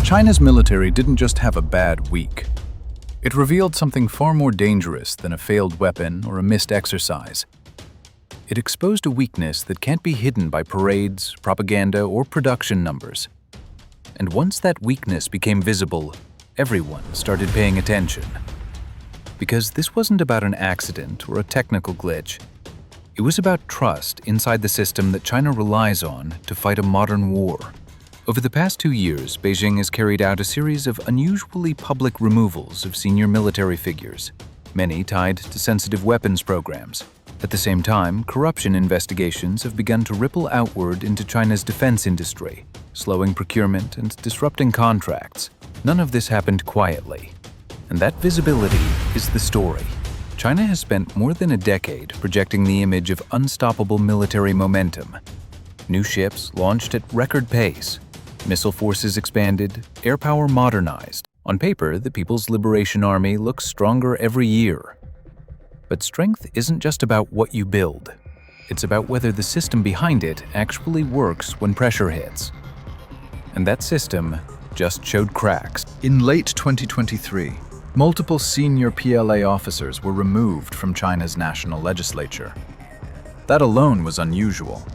China's military didn't just have a bad week. It revealed something far more dangerous than a failed weapon or a missed exercise. It exposed a weakness that can't be hidden by parades, propaganda, or production numbers. And once that weakness became visible, everyone started paying attention. Because this wasn't about an accident or a technical glitch. It was about trust inside the system that China relies on to fight a modern war. Over the past 2 years, Beijing has carried out a series of unusually public removals of senior military figures, many tied to sensitive weapons programs. At the same time, corruption investigations have begun to ripple outward into China's defense industry, slowing procurement and disrupting contracts. None of this happened quietly. And that visibility is the story. China has spent more than a decade projecting the image of unstoppable military momentum. New ships launched at record pace. Missile forces expanded, air power modernized. On paper, the People's Liberation Army looks stronger every year. But strength isn't just about what you build. It's about whether the system behind it actually works when pressure hits. And that system just showed cracks. In late 2023, multiple senior PLA officers were removed from China's national legislature. That alone was unusual.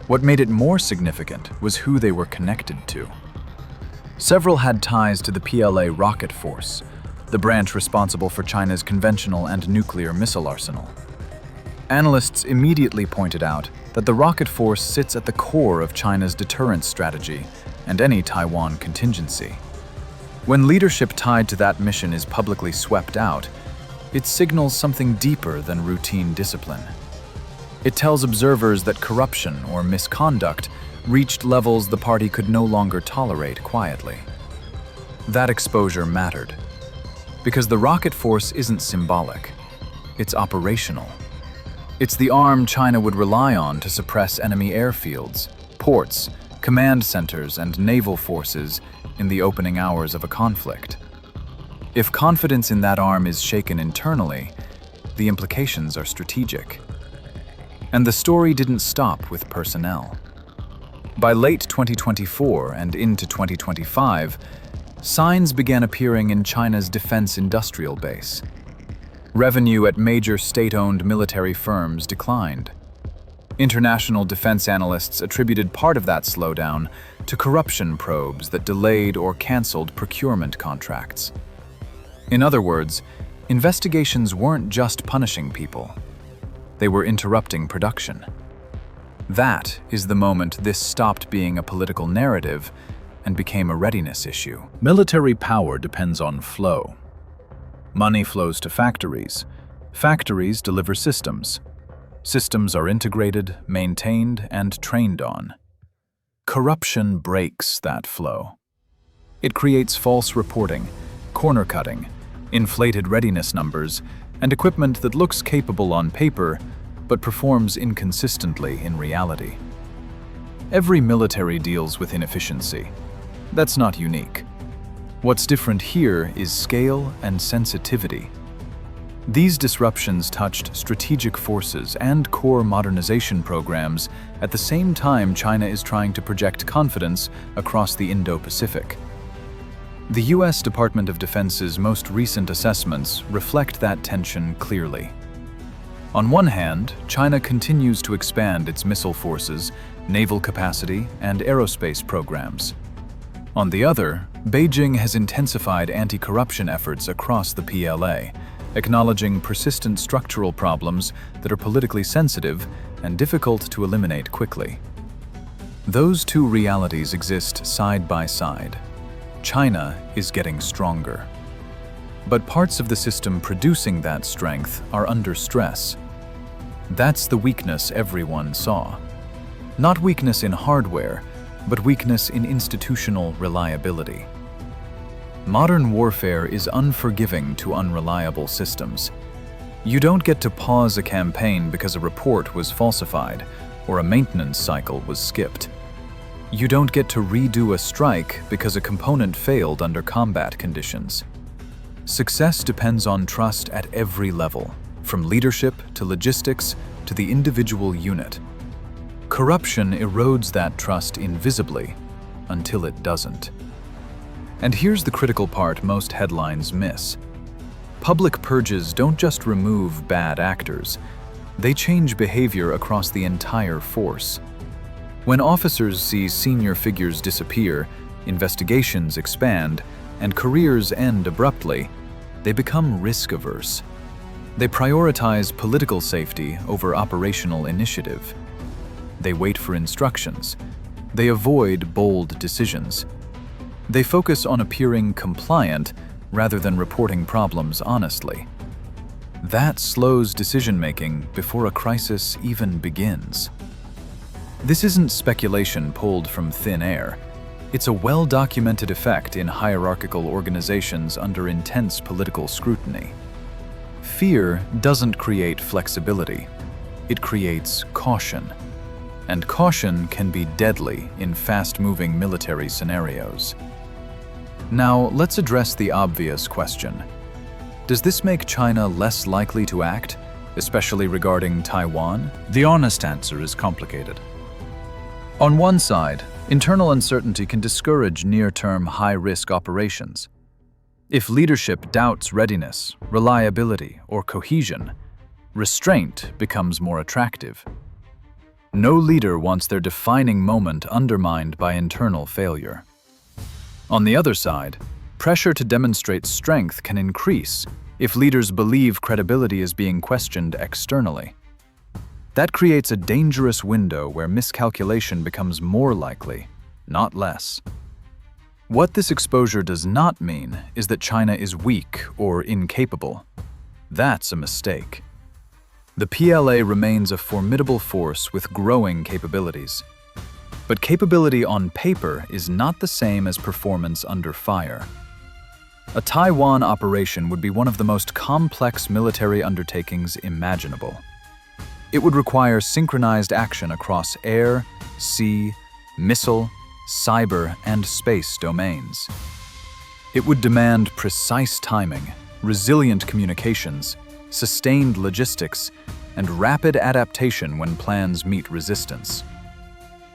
What made it more significant was who they were connected to. Several had ties to the PLA Rocket Force, the branch responsible for China's conventional and nuclear missile arsenal. Analysts immediately pointed out that the Rocket Force sits at the core of China's deterrence strategy and any Taiwan contingency. When leadership tied to that mission is publicly swept out, it signals something deeper than routine discipline. It tells observers that corruption or misconduct reached levels the party could no longer tolerate quietly. That exposure mattered, because the Rocket Force isn't symbolic, it's operational. It's the arm China would rely on to suppress enemy airfields, ports, command centers, and naval forces in the opening hours of a conflict. If confidence in that arm is shaken internally, the implications are strategic. And the story didn't stop with personnel. By late 2024 and into 2025, signs began appearing in China's defense industrial base. Revenue at major state-owned military firms declined. International defense analysts attributed part of that slowdown to corruption probes that delayed or canceled procurement contracts. In other words, investigations weren't just punishing people. They were interrupting production. That is the moment this stopped being a political narrative and became a readiness issue. Military power depends on flow. Money flows to factories. Factories deliver systems. Systems are integrated, maintained, and trained on. Corruption breaks that flow. It creates false reporting, corner cutting, inflated readiness numbers, and equipment that looks capable on paper but performs inconsistently in reality. Every military deals with inefficiency. That's not unique. What's different here is scale and sensitivity. These disruptions touched strategic forces and core modernization programs at the same time China is trying to project confidence across the Indo-Pacific. The U.S. Department of Defense's most recent assessments reflect that tension clearly. On one hand, China continues to expand its missile forces, naval capacity, and aerospace programs. On the other, Beijing has intensified anti-corruption efforts across the PLA, acknowledging persistent structural problems that are politically sensitive and difficult to eliminate quickly. Those two realities exist side by side. China is getting stronger. But parts of the system producing that strength are under stress. That's the weakness everyone saw. Not weakness in hardware, but weakness in institutional reliability. Modern warfare is unforgiving to unreliable systems. You don't get to pause a campaign because a report was falsified or a maintenance cycle was skipped. You don't get to redo a strike because a component failed under combat conditions. Success depends on trust at every level, from leadership to logistics to the individual unit. Corruption erodes that trust invisibly until it doesn't. And here's the critical part most headlines miss. Public purges don't just remove bad actors, they change behavior across the entire force. When officers see senior figures disappear, investigations expand, and careers end abruptly, they become risk-averse. They prioritize political safety over operational initiative. They wait for instructions. They avoid bold decisions. They focus on appearing compliant rather than reporting problems honestly. That slows decision-making before a crisis even begins. This isn't speculation pulled from thin air. It's a well-documented effect in hierarchical organizations under intense political scrutiny. Fear doesn't create flexibility. It creates caution. And caution can be deadly in fast-moving military scenarios. Now, let's address the obvious question. Does this make China less likely to act, especially regarding Taiwan? The honest answer is complicated. On one side, internal uncertainty can discourage near-term high-risk operations. If leadership doubts readiness, reliability, or cohesion, restraint becomes more attractive. No leader wants their defining moment undermined by internal failure. On the other side, pressure to demonstrate strength can increase if leaders believe credibility is being questioned externally. That creates a dangerous window where miscalculation becomes more likely, not less. What this exposure does not mean is that China is weak or incapable. That's a mistake. The PLA remains a formidable force with growing capabilities. But capability on paper is not the same as performance under fire. A Taiwan operation would be one of the most complex military undertakings imaginable. It would require synchronized action across air, sea, missile, cyber, and space domains. It would demand precise timing, resilient communications, sustained logistics, and rapid adaptation when plans meet resistance.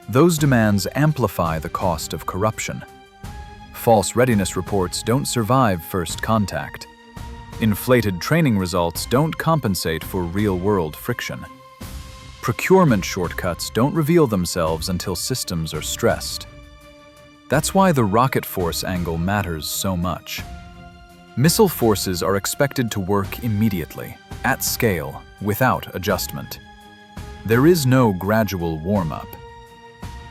Those demands amplify the cost of corruption. False readiness reports don't survive first contact. Inflated training results don't compensate for real-world friction. Procurement shortcuts don't reveal themselves until systems are stressed. That's why the rocket force angle matters so much. Missile forces are expected to work immediately, at scale, without adjustment. There is no gradual warm-up.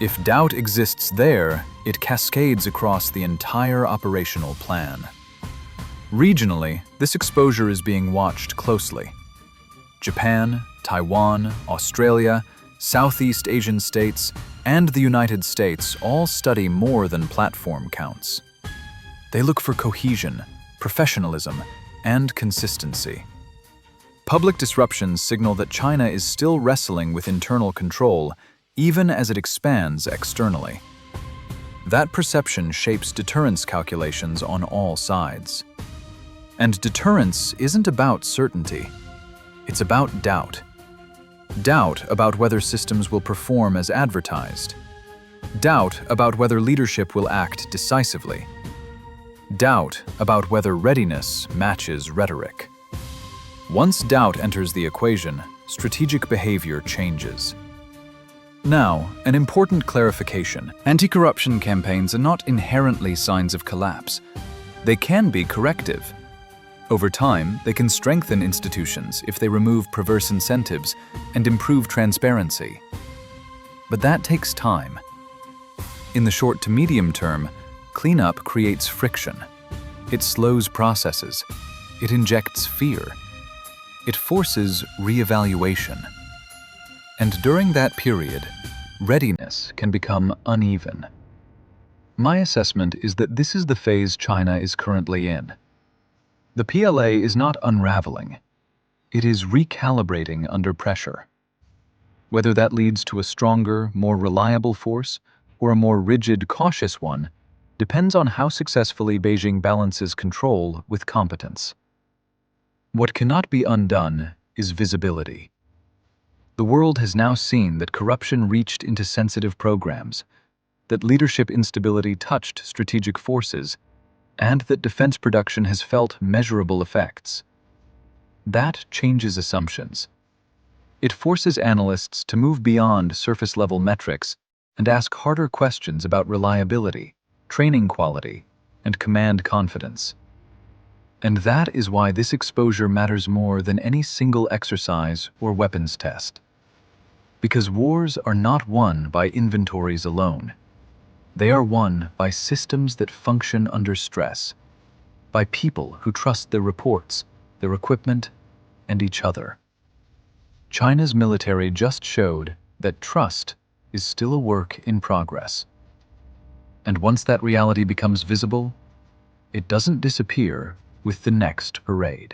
If doubt exists there, it cascades across the entire operational plan. Regionally, this exposure is being watched closely. Japan, Taiwan, Australia, Southeast Asian states, and the United States all study more than platform counts. They look for cohesion, professionalism, and consistency. Public disruptions signal that China is still wrestling with internal control, even as it expands externally. That perception shapes deterrence calculations on all sides. And deterrence isn't about certainty. It's about doubt. Doubt about whether systems will perform as advertised. Doubt about whether leadership will act decisively. Doubt about whether readiness matches rhetoric. Once doubt enters the equation, strategic behavior changes. Now, an important clarification. Anti-corruption campaigns are not inherently signs of collapse. They can be corrective. Over time, they can strengthen institutions if they remove perverse incentives and improve transparency. But that takes time. In the short to medium term, cleanup creates friction. It slows processes. It injects fear. It forces reevaluation. And during that period, readiness can become uneven. My assessment is that this is the phase China is currently in. The PLA is not unraveling. It is recalibrating under pressure. Whether that leads to a stronger, more reliable force or a more rigid, cautious one depends on how successfully Beijing balances control with competence. What cannot be undone is visibility. The world has now seen that corruption reached into sensitive programs, that leadership instability touched strategic forces, and that defense production has felt measurable effects. That changes assumptions. It forces analysts to move beyond surface-level metrics and ask harder questions about reliability, training quality, and command confidence. And that is why this exposure matters more than any single exercise or weapons test. Because wars are not won by inventories alone. They are won by systems that function under stress, by people who trust their reports, their equipment, and each other. China's military just showed that trust is still a work in progress. And once that reality becomes visible, it doesn't disappear with the next parade.